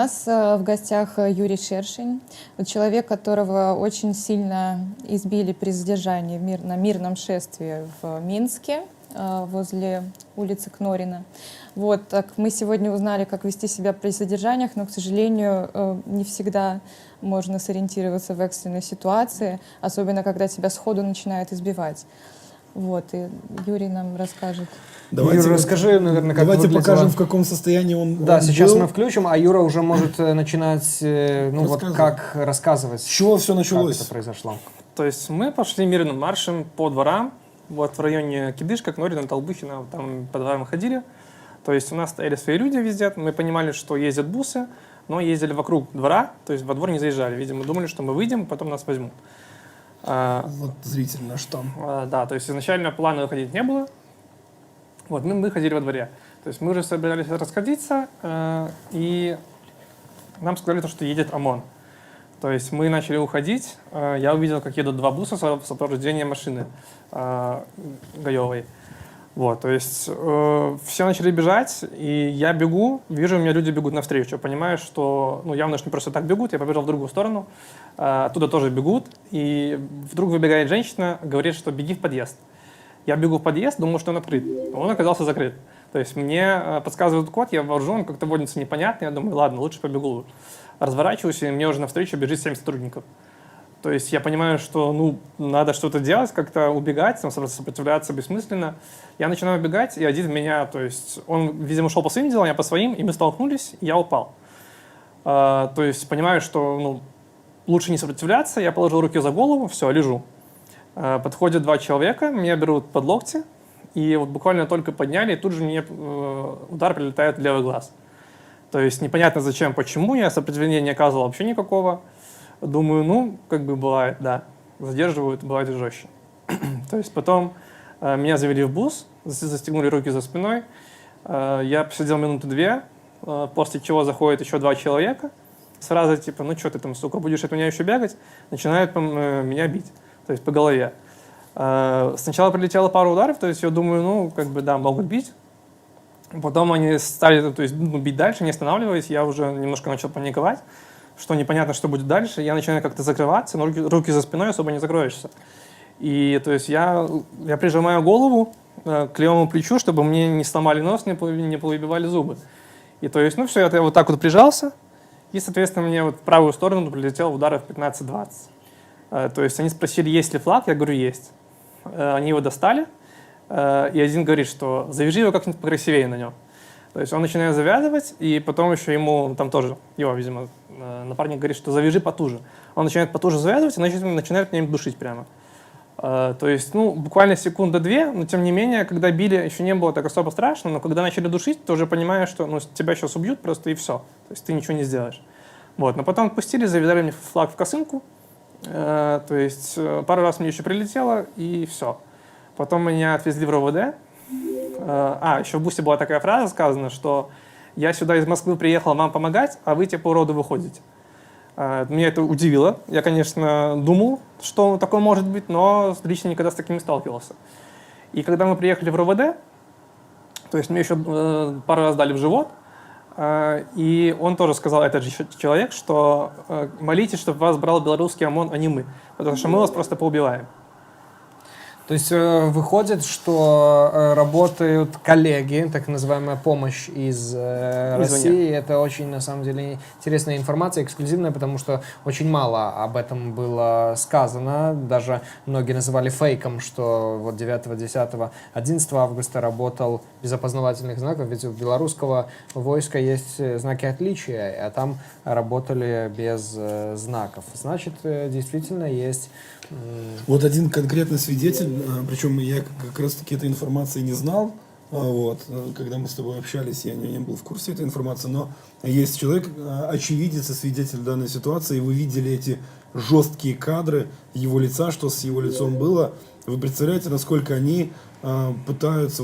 нас в гостях Юрий Шершень, человек, которого очень сильно избили при задержании на мирном шествии в Минске возле улицы Кнорина. Вот, так мы сегодня узнали, как вести себя при задержаниях, но, к сожалению, не всегда можно сориентироваться в экстренной ситуации, особенно когда тебя сходу начинают избивать. Вот, и Юрий нам расскажет. Давайте, Юра, расскажи, наверное, как давайте выглядело... покажем, в каком состоянии он Да, сейчас был. мы включим, а Юра уже может начинать, вот как рассказывать, С чего все началось? как это произошло. То есть мы пошли мирным маршем по дворам, вот в районе Кидышка, Кнорина, Толбухина, там по дворам ходили. То есть у нас стояли свои люди везде, мы понимали, что ездят бусы, но ездили вокруг двора, то есть во двор не заезжали. Видимо, думали, что мы выйдем, потом нас возьмут. Вот зритель наш там. Да, то есть изначально плана выходить не было. Вот, мы ходили во дворе. То есть мы уже собирались расходиться, и нам сказали, что едет ОМОН. То есть мы начали уходить. Я увидел, как едут два буса в сопровождении машины Гаевой. Вот, то есть все начали бежать, и я бегу, вижу, у меня люди бегут навстречу. Понимаю, что явно не просто так бегут, я побежал в другую сторону, оттуда тоже бегут, и вдруг выбегает женщина, говорит, что беги в подъезд. Я бегу в подъезд, думал, что он открыт. Он оказался закрыт. То есть мне подсказывают код, я вооружен, как-то водится непонятно, я думаю, ладно, лучше побегу. Разворачиваюсь, и мне уже навстречу бежит 7 сотрудников. То есть я понимаю, что надо что-то делать, как-то убегать, сопротивляться бессмысленно. Я начинаю убегать, и один меня, то есть он, видимо, шел по своим делам, я по своим, и мы столкнулись, и я упал. То есть понимаю, что лучше не сопротивляться, я положил руки за голову, все, лежу. Подходят два человека, меня берут под локти, и вот буквально только подняли, и тут же мне удар прилетает в левый глаз. То есть непонятно зачем, почему, я сопротивления не оказывал вообще никакого. Думаю, как бы бывает, да, задерживают, бывает и жестче. То есть потом меня завели в бус, застегнули руки за спиной, я посидел минуты 2, после чего заходит еще два человека с фразой типа, что ты там, сука, будешь от меня еще бегать, начинают меня бить, то есть по голове. Сначала прилетело пару ударов, то есть я думаю, да, могут бить. Потом они стали, то есть, бить дальше, не останавливаясь, я уже немножко начал паниковать, что непонятно, что будет дальше. Я начинаю как-то закрываться, но руки за спиной особо не закроешься. И то есть я прижимаю голову к левому плечу, чтобы мне не сломали нос, не повыбивали зубы. И то есть, все, я вот так вот прижался, и, соответственно, мне вот в правую сторону прилетело ударов 15-20. То есть они спросили, есть ли флаг, я говорю, есть. Они его достали, и один говорит, что завяжи его как-нибудь покрасивее на нем. То есть он начинает завязывать, и потом еще ему, там тоже, его, видимо, напарник говорит, что завяжи потуже. Он начинает потуже завязывать и начинает меня душить прямо. То есть, буквально секунда-две, но тем не менее, когда били, еще не было так особо страшно, но когда начали душить, ты уже понимаешь, что тебя сейчас убьют просто и все. То есть ты ничего не сделаешь. Вот. Но потом отпустили, завязали мне флаг в косынку, то есть пару раз мне еще прилетело, и все. Потом меня отвезли в РОВД. Еще в бусе была такая фраза сказана, что я сюда из Москвы приехал вам помогать, а вы по уроду выходите. Меня это удивило. Я, конечно, думал, что такое может быть, но лично никогда с таким не сталкивался. И когда мы приехали в РОВД, то есть мне еще пару раз дали в живот, и он тоже сказал, этот же человек, что молитесь, чтобы вас брал белорусский ОМОН, а не мы, потому что мы вас просто поубиваем. То есть выходит, что работают коллеги, так называемая помощь из России. Это очень, на самом деле, интересная информация, эксклюзивная, потому что очень мало об этом было сказано. Даже многие называли фейком, что вот 9, 10, 11 августа работал без опознавательных знаков, ведь у белорусского войска есть знаки отличия, а там работали без знаков. Значит, действительно есть... Вот один конкретный свидетель, причем я как раз таки этой информации не знал, когда мы с тобой общались, я не был в курсе этой информации, но есть человек, очевидец и свидетель данной ситуации, и вы видели эти жесткие кадры его лица, что с его лицом было. Вы представляете, насколько они пытаются,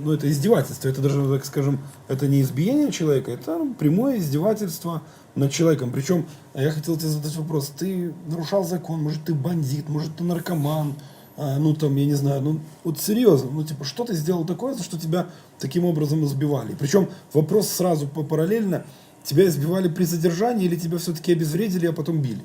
это издевательство, это даже, так скажем, это не избиение человека, это прямое издевательство над человеком. Причем, я хотел тебе задать вопрос, ты нарушал закон, может ты бандит, может ты наркоман, я не знаю, серьезно, что ты сделал такое, за что тебя таким образом избивали? Причем вопрос сразу параллельно, тебя избивали при задержании или тебя все-таки обезвредили, а потом били?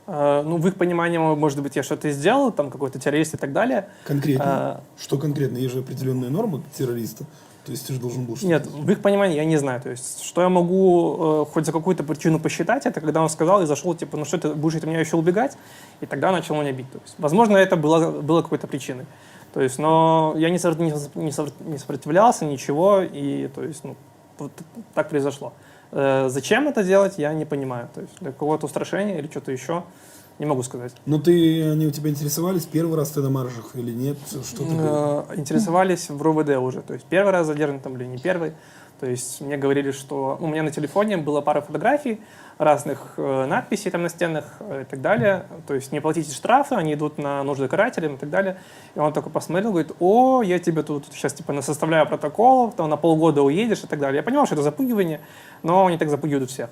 Ну, в их понимании, может быть, я что-то сделал, там какой-то террорист и так далее. Конкретно? Что конкретно? Есть же определенные нормы террориста. То есть ты же должен был что-то... Нет, в их понимании я не знаю. То есть, что я могу хоть за какую-то причину посчитать, это когда он сказал и зашел, типа, ну что ты будешь от меня еще убегать? И тогда начал меня бить. То есть, возможно, это было какой-то причиной. То есть, но я не сопротивлялся, ничего, и то есть, ну, вот так произошло. Зачем это делать, я не понимаю. То есть, для какого-то устрашения или что-то еще, не могу сказать. Но они у тебя интересовались, первый раз ты на маршах или нет? Что ты... Интересовались в РОВД уже. То есть, первый раз задержан там или не первый. То есть, мне говорили, что... У меня на телефоне была пара фотографий, разных надписей там на стенах и так далее. То есть, не платите штрафы, они идут на нужды карателям и так далее. И он такой посмотрел, говорит, о, я тебе тут сейчас типа составляю протокол, там, на полгода уедешь и так далее. Я понимал, что это запугивание, но они так запугивают всех.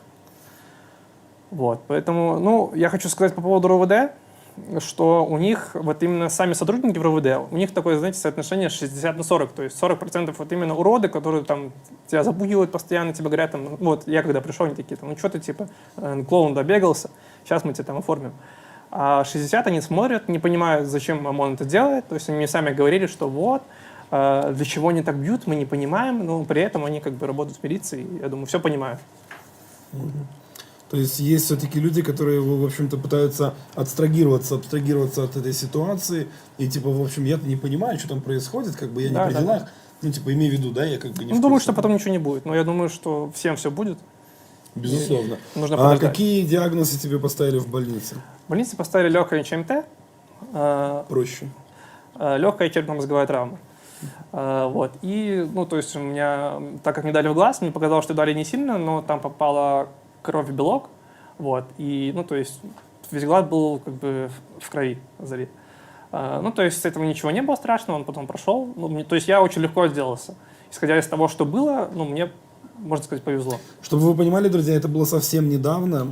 Вот, поэтому, ну, я хочу сказать по поводу РОВД, что у них, вот именно сами сотрудники в РОВД, у них такое, знаете, соотношение 60/40, то есть 40% вот именно уроды, которые там тебя запугивают постоянно, тебе говорят, там, вот, я когда пришел, они такие, там, ну, что ты, типа, клоун добегался, сейчас мы тебя там оформим. А 60 они смотрят, не понимают, зачем ОМОН это делает, то есть они мне сами говорили, что вот, для чего они так бьют, мы не понимаем, но при этом они как бы работают в милиции, я думаю, все понимают. То есть есть все-таки люди, которые, в общем-то, пытаются абстрагироваться от этой ситуации. И типа, в общем, я-то не понимаю, что там происходит, как бы я не при делах. Да. Ну, типа, имей в виду, да, я как бы не... Ну, думаю, что потом ничего не будет. Но я думаю, что всем все будет. Безусловно. Нужно а какие диагнозы тебе поставили в больнице? В больнице поставили легкое ЧМТ. Проще. Легкая черепно-мозговая травма. Вот. И, ну, то есть у меня, так как мне дали в глаз, мне показалось, что дали не сильно, но там попала кровь в белок, вот, и, ну, то есть весь глаз был как бы в крови залит. Ну, то есть с этого ничего не было страшного, он потом прошел, ну, то есть я очень легко отделался. Исходя из того, что было, ну, мне, можно сказать, повезло. Чтобы вы понимали, друзья, это было совсем недавно.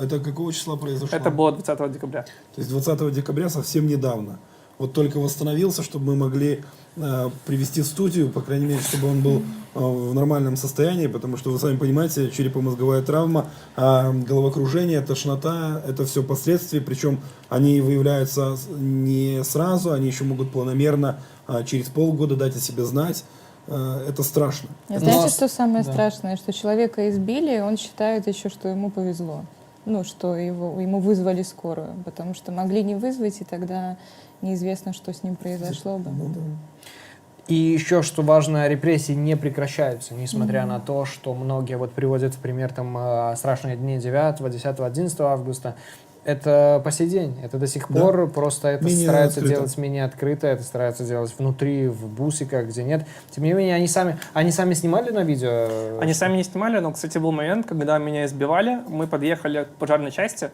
Это какого числа произошло? Это было 20 декабря. То есть 20 декабря совсем недавно. Вот только восстановился, чтобы мы могли привести в студию, по крайней мере, чтобы он был в нормальном состоянии, потому что, вы сами понимаете, черепно-мозговая травма, головокружение, тошнота, это все последствия, причем они выявляются не сразу, они еще могут планомерно через полгода дать о себе знать. Это страшно. Знаете, что самое страшное? Что человека избили, он считает еще, что ему повезло. Ну, что ему вызвали скорую, потому что могли не вызвать, и тогда неизвестно, что с ним произошло бы. И еще, что важно, репрессии не прекращаются, несмотря на то, что многие вот приводят в пример там страшные дни 9, 10, 11 августа. Это по сей день, это до сих пор, просто это менее стараются открыто. делать менее открыто, это стараются делать внутри, в бусиках, где нет. Тем не менее, они сами снимали на видео? Они сами не снимали, но, кстати, был момент, когда меня избивали, мы подъехали к пожарной части,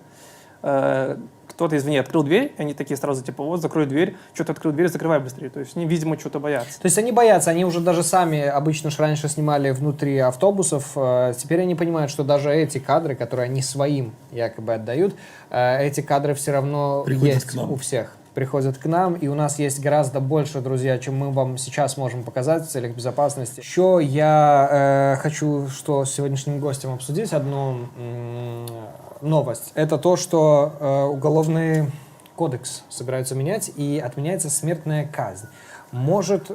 кто-то извини, открыл дверь, и они такие сразу, типа, вот, закрой дверь, что ты открыл дверь, закрывай быстрее. То есть они, видимо, что-то боятся. То есть они боятся, они уже даже сами обычно раньше снимали внутри автобусов, теперь они понимают, что даже эти кадры, которые они своим якобы отдают, эти кадры все равно есть у всех. Приходят к нам, и у нас есть гораздо больше, друзья, чем мы вам сейчас можем показать в целях безопасности. Еще я хочу, что с сегодняшним гостем обсудить одну новость. Это то, что уголовный кодекс собираются менять, и отменяется смертная казнь. Может, ну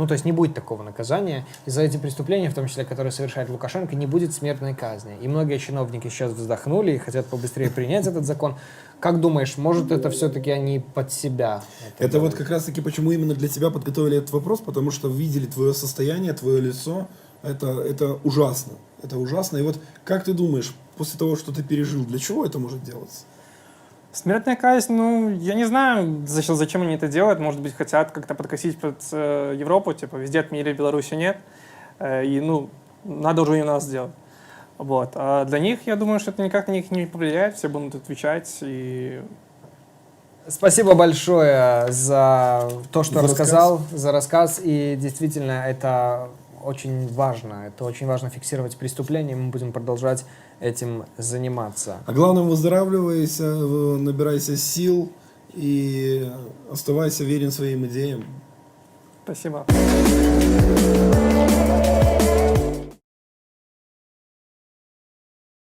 то есть не будет такого наказания, и за эти преступления, в том числе, которые совершает Лукашенко, не будет смертной казни. И многие чиновники сейчас вздохнули и хотят побыстрее принять этот закон. Как думаешь, может это все-таки они под себя? Это вот как раз-таки почему именно для тебя подготовили этот вопрос, потому что видели твое состояние, твое лицо. Это ужасно. Это ужасно. И вот как ты думаешь, после того, что ты пережил, для чего это может делаться? Смертная казнь, ну, я не знаю, зачем они это делают. Может быть, хотят как-то подкосить под Европу, типа, везде отменили, в Беларуси нет. И, ну, надо уже и у нас сделать. Вот. А для них, я думаю, что это никак на них не повлияет, все будут отвечать. И... Спасибо большое за то, что рассказал, за рассказ. И действительно, это очень важно. Это очень важно фиксировать преступления. Мы будем продолжать этим заниматься. А главное, выздоравливайся, набирайся сил и оставайся верен своим идеям. Спасибо.